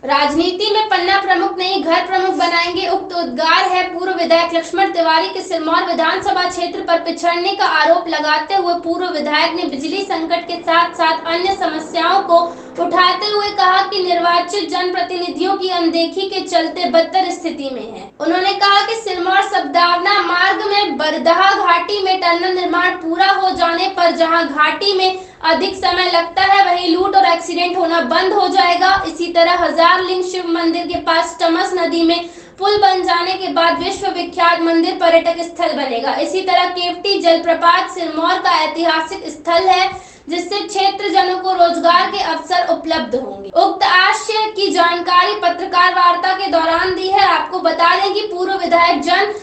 राजनीति में पन्ना प्रमुख नहीं घर प्रमुख बनाएंगे, उक्त उद्गार है पूर्व विधायक लक्ष्मण तिवारी के सिरमौर विधानसभा क्षेत्र पर पिछड़ने का आरोप लगाते हुए पूर्व विधायक ने बिजली संकट के साथ साथ अन्य समस्याओं को उठाते हुए कहा कि निर्वाचित जनप्रतिनिधियों की अनदेखी के चलते बदतर स्थिति में है। उन्होंने कहा कि सिरमौर सब्दावना मार्ग में बरदहा घाटी में टनल निर्माण पूरा हो जाने पर जहां घाटी में अधिक समय लगता है वहीं लूट और एक्सीडेंट होना बंद हो जाएगा। इसी तरह हजारलिंग शिव मंदिर के पास टमस नदी में पुल बन जाने के बाद विश्व विख्यात मंदिर पर्यटक स्थल बनेगा। इसी तरह केवटी जलप्रपात सिरमौर का ऐतिहासिक स्थल है जिससे क्षेत्र जनों को रोजगार के अवसर उपलब्ध होंगे। उक्त आशय की जानकारी पत्रकार वार्ता के दौरान दी है। आपको बता दें कि पूर्व विधायक जन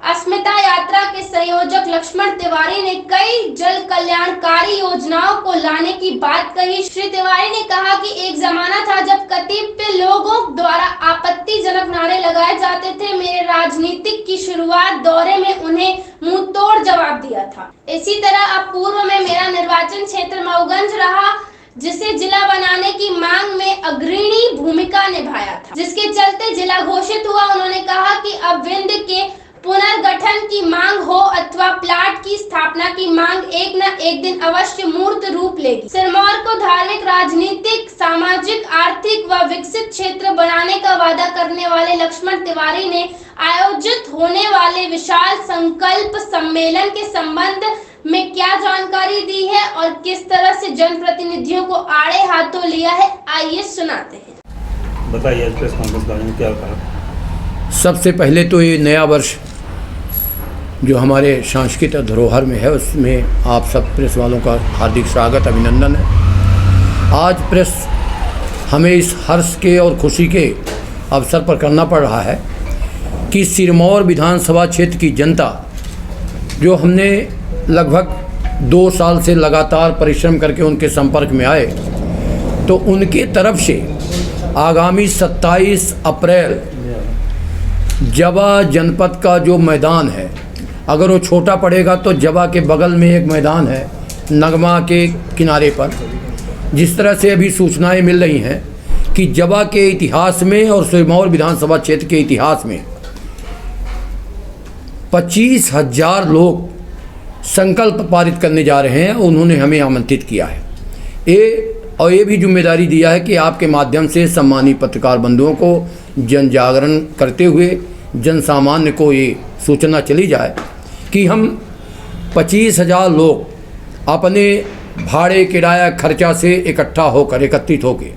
अस्मिता यात्रा के संयोजक लक्ष्मण तिवारी ने कई जल कल्याणकारी योजनाओं को लाने की बात कही। श्री तिवारी ने कहा कि एक जमाना था जब कतिपय लोगों द्वारा आपत्तिजनक नारे लगाए जाते थे। मेरे राजनीतिक की शुरुआत दौरे में उन्हें मुंह तोड़ जवाब दिया था। इसी तरह अब पूर्व में मेरा निर्वाचन क्षेत्र मऊगंज रहा जिसे जिला बनाने की मांग में अग्रणी भूमिका निभाया था, जिसके चलते जिला घोषित हुआ। उन्होंने कहा कि अब विंध्य के पुनर्गठन की मांग हो अथवा प्लाट की स्थापना की मांग एक न एक दिन अवश्य मूर्त रूप लेगी। सिरमौर को धार्मिक, राजनीतिक, सामाजिक, आर्थिक व विकसित क्षेत्र बनाने का वादा करने वाले लक्ष्मण तिवारी ने आयोजित होने वाले विशाल संकल्प सम्मेलन के संबंध में क्या जानकारी दी है और किस तरह से जनप्रतिनिधियों को आड़े हाथों लिया है, आइए सुनाते हैं। बताइए प्रेस कॉन्फ्रेंस में क्या कहा। सबसे पहले तो ये नया वर्ष जो हमारे सांस्कृतिक धरोहर में है उसमें आप सब प्रेस वालों का हार्दिक स्वागत, अभिनंदन है। आज प्रेस हमें इस हर्ष के और खुशी के अवसर पर करना पड़ रहा है कि सिरमौर विधानसभा क्षेत्र की जनता जो हमने लगभग 2 साल से लगातार परिश्रम करके उनके संपर्क में आए, तो उनके तरफ से आगामी 27 अप्रैल जवा जनपद का जो मैदान है, अगर वो छोटा पड़ेगा तो जवा के बगल में एक मैदान है नगमा के किनारे पर। जिस तरह से अभी सूचनाएं मिल रही हैं कि जवा के इतिहास में और सिरमौर विधानसभा क्षेत्र के इतिहास में 25,000 लोग संकल्प पारित करने जा रहे हैं। उन्होंने हमें आमंत्रित किया है ये भी जिम्मेदारी दिया है कि आपके माध्यम से सम्मानित पत्रकार बंधुओं को जन जागरण करते हुए जन सामान्य को ये सूचना चली जाए कि हम 25,000 लोग अपने भाड़े किराया खर्चा से एकत्रित होकर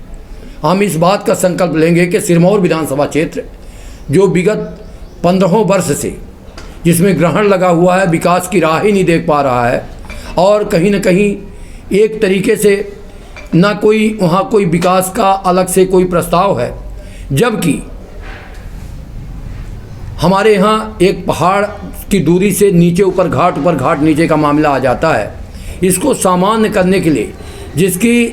हम इस बात का संकल्प लेंगे कि सिरमौर विधानसभा क्षेत्र जो विगत 15 वर्ष से जिसमें ग्रहण लगा हुआ है, विकास की राह ही नहीं देख पा रहा है और कहीं न कहीं एक तरीके से ना कोई वहाँ कोई विकास का अलग से कोई प्रस्ताव है, जबकि हमारे यहाँ एक पहाड़ की दूरी से नीचे ऊपर घाट नीचे का मामला आ जाता है। इसको सामान्य करने के लिए जिसकी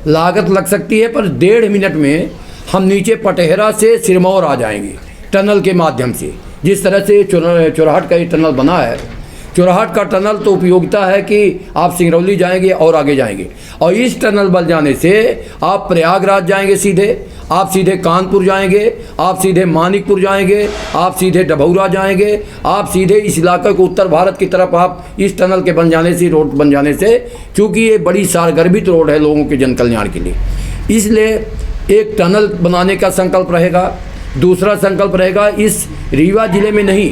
लागत लग सकती है, पर 1.5 मिनट में हम नीचे पटेहरा से सिरमौर आ जाएंगे टनल के माध्यम से। जिस तरह से चोराहट का ये टनल बना है, चोराहट का टनल तो उपयोगिता है कि आप सिंगरौली जाएंगे और आगे जाएंगे, और इस टनल बन जाने से आप प्रयागराज जाएंगे सीधे, आप सीधे कानपुर जाएंगे, आप सीधे मानिकपुर जाएंगे, आप सीधे डभौरा जाएंगे, आप सीधे इस इलाके को उत्तर भारत की तरफ आप इस टनल के बन जाने से, रोड बन जाने से, चूँकि ये बड़ी सारगर्भित रोड है लोगों के जन कल्याण के लिए, इसलिए एक टनल बनाने का संकल्प रहेगा। दूसरा संकल्प रहेगा इस रीवा जिले में नहीं,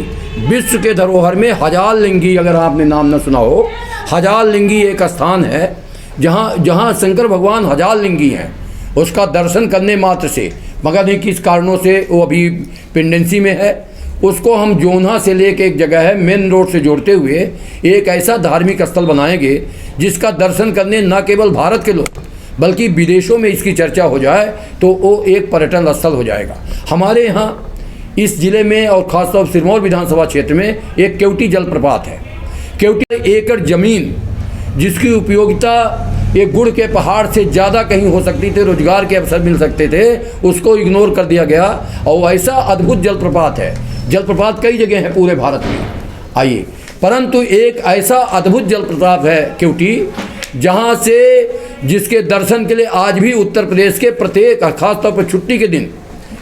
विश्व के धरोहर में हजारलिंगी, अगर आपने नाम न सुना हो, हजारलिंगी एक स्थान है जहाँ शंकर भगवान हजारलिंगी हैं। उसका दर्शन करने मात्र से, मगर नहीं किस कारणों से वो अभी पेंडेंसी में है, उसको हम जोन्हा से लेके एक जगह है मेन रोड से जोड़ते हुए एक ऐसा धार्मिक स्थल बनाएंगे जिसका दर्शन करने न केवल भारत के लोग बल्कि विदेशों में इसकी चर्चा हो जाए तो वो एक पर्यटन स्थल हो जाएगा। हमारे यहाँ इस ज़िले में और ख़ासतौर पर सिरमौर विधानसभा क्षेत्र में एक केवटी जलप्रपात है। केवटी 1 एकड़ ज़मीन जिसकी उपयोगिता एक गुड़ के पहाड़ से ज़्यादा कहीं हो सकती थी, रोजगार के अवसर मिल सकते थे, उसको इग्नोर कर दिया गया। और ऐसा अद्भुत जलप्रपात है, जलप्रपात कई जगह हैं पूरे भारत में आइए, परंतु एक ऐसा अद्भुत जलप्रपात है केवटी जहाँ से जिसके दर्शन के लिए आज भी उत्तर प्रदेश के प्रत्येक खासतौर पर छुट्टी के दिन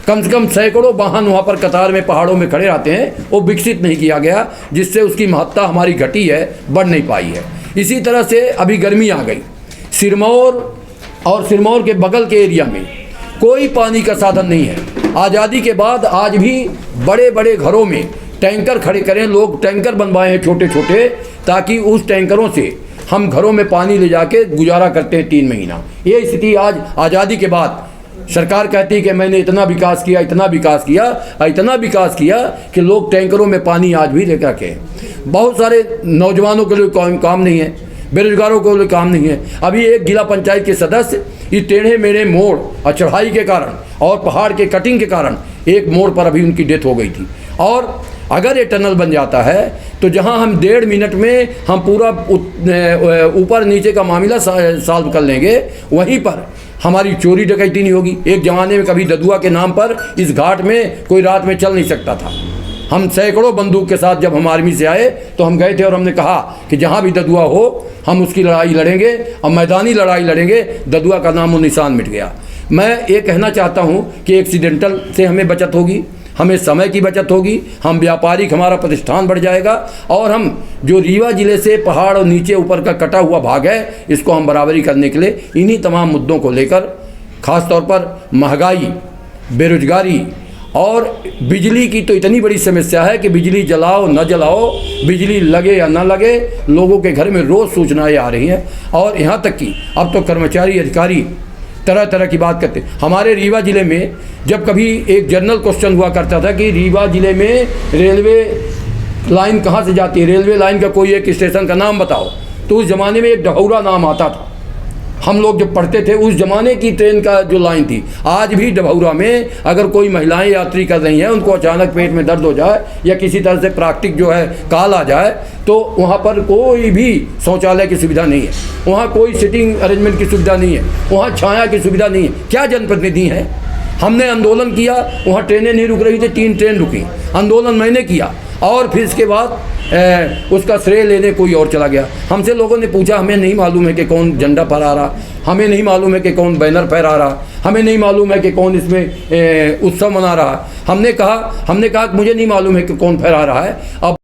कम से कम सैकड़ों वाहन वहाँ पर कतार में पहाड़ों में खड़े रहते हैं, वो विकसित नहीं किया गया, जिससे उसकी महत्ता हमारी घटी है, बढ़ नहीं पाई है। इसी तरह से अभी गर्मी आ गई, सिरमौर और सिरमौर के बगल के एरिया में कोई पानी का साधन नहीं है। आज़ादी के बाद आज भी बड़े बड़े घरों में टैंकर खड़े करें, लोग टैंकर बनवाए हैं छोटे छोटे, ताकि उस टैंकरों से हम घरों में पानी ले जाके गुजारा करते हैं 3 महीना। ये स्थिति आज आज़ादी के बाद सरकार कहती है कि मैंने इतना विकास किया, इतना विकास किया, इतना विकास किया कि लोग टैंकरों में पानी आज भी लेकर के। बहुत सारे नौजवानों के लिए काम नहीं है, बेरोजगारों के लिए काम नहीं है। अभी एक जिला पंचायत के सदस्य इस टेढ़े मेढ़े मोड़ और चढ़ाई के कारण और पहाड़ के कटिंग के कारण एक मोड़ पर अभी उनकी डेथ हो गई थी। और अगर ये टनल बन जाता है तो जहां हम 1.5 मिनट में हम पूरा ऊपर नीचे का मामला सॉल्व कर लेंगे, वहीं पर हमारी चोरी डकैती नहीं होगी। एक ज़माने में कभी ददुआ के नाम पर इस घाट में कोई रात में चल नहीं सकता था। हम सैकड़ों बंदूक के साथ जब हम आर्मी से आए तो हम गए थे और हमने कहा कि जहाँ भी ददुआ हो हम उसकी लड़ाई लड़ेंगे और मैदानी लड़ाई लड़ेंगे। ददुआ का नामो निशान मिट गया। मैं ये कहना चाहता हूँ कि एक्सीडेंटल से हमें बचत होगी, हमें समय की बचत होगी, हम व्यापारिक हमारा प्रतिष्ठान बढ़ जाएगा, और हम जो रीवा जिले से पहाड़ और नीचे ऊपर का कटा हुआ भाग है इसको हम बराबरी करने के लिए इन्हीं तमाम मुद्दों को लेकर, ख़ास तौर पर महंगाई, बेरोजगारी और बिजली की तो इतनी बड़ी समस्या है कि बिजली जलाओ न जलाओ, बिजली लगे या न लगे, लोगों के घर में रोज़ सूचनाएँ आ रही हैं। और यहाँ तक कि अब तो कर्मचारी अधिकारी तरह तरह की बात करते। हमारे रीवा ज़िले में जब कभी एक जनरल क्वेश्चन हुआ करता था कि रीवा ज़िले में रेलवे लाइन कहाँ से जाती है, रेलवे लाइन का कोई एक स्टेशन का नाम बताओ, तो उस ज़माने में एक डभौरा नाम आता था। हम लोग जब पढ़ते थे उस ज़माने की ट्रेन का जो लाइन थी। आज भी डभौरा में अगर कोई महिलाएं यात्री कर रही हैं, उनको अचानक पेट में दर्द हो जाए या किसी तरह से प्राकृतिक जो है काल आ जाए, तो वहाँ पर कोई भी शौचालय की सुविधा नहीं है, वहाँ कोई सिटिंग अरेंजमेंट की सुविधा नहीं है, वहाँ छाया की सुविधा नहीं है। क्या जनप्रतिनिधि हैं? हमने आंदोलन किया, वहाँ ट्रेनें नहीं रुक रही थी, 3 ट्रेन रुकी। आंदोलन मैंने किया और फिर इसके बाद उसका श्रेय लेने कोई और चला गया। हमसे लोगों ने पूछा, हमें नहीं मालूम है कि कौन झंडा फहरा रहा, हमें नहीं मालूम है कि कौन बैनर फहरा रहा, हमें नहीं मालूम है कि कौन इसमें उत्सव मना रहा। हमने कहा कि मुझे नहीं मालूम है कि कौन फहरा रहा है। अब